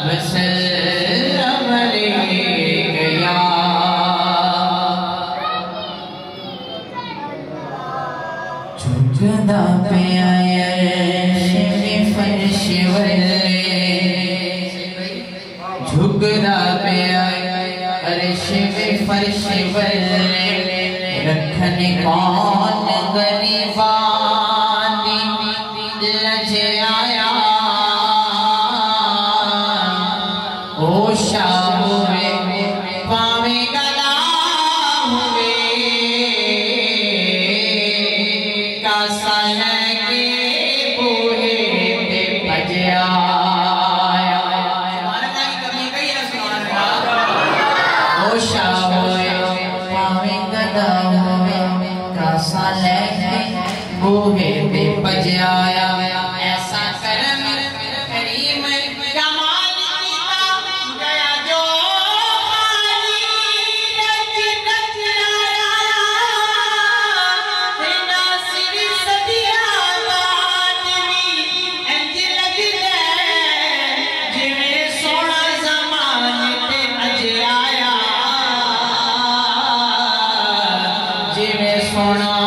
वसल्लम अलैका जुदा पे आया फर्श वाले झुकदा पे आया अर्श में फर्श वाले रखने कौन गरीबान लज आया ओ शाह हुए पावे गला हुए कासा लगे बूहे पे बजया ओ शाह हुए पावे गला हुए कासा लगे बूहे पे बजया ऐसा करम करीम कमाल गया जो खाली रच रच आया नासिर सदिया बादवी इंज लगदे जिवें सोना ज़माने ते अज आया जिवें सोना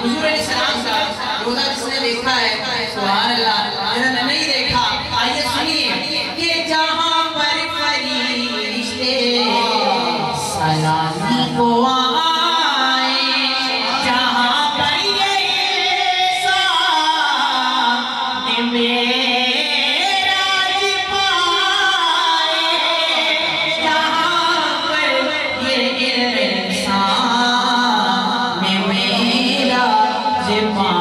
हुजूर अलैहिस्सलाम का रोजा जिसने देखा है सुभान अल्लाह, जिन्होंने नहीं देखा आइए सुनिए कि जहां पर फरिश्ते सलामी को आए, जहां पर ये इंसान मेराज पाए, जहां पर ये इंसान मेराज पाए।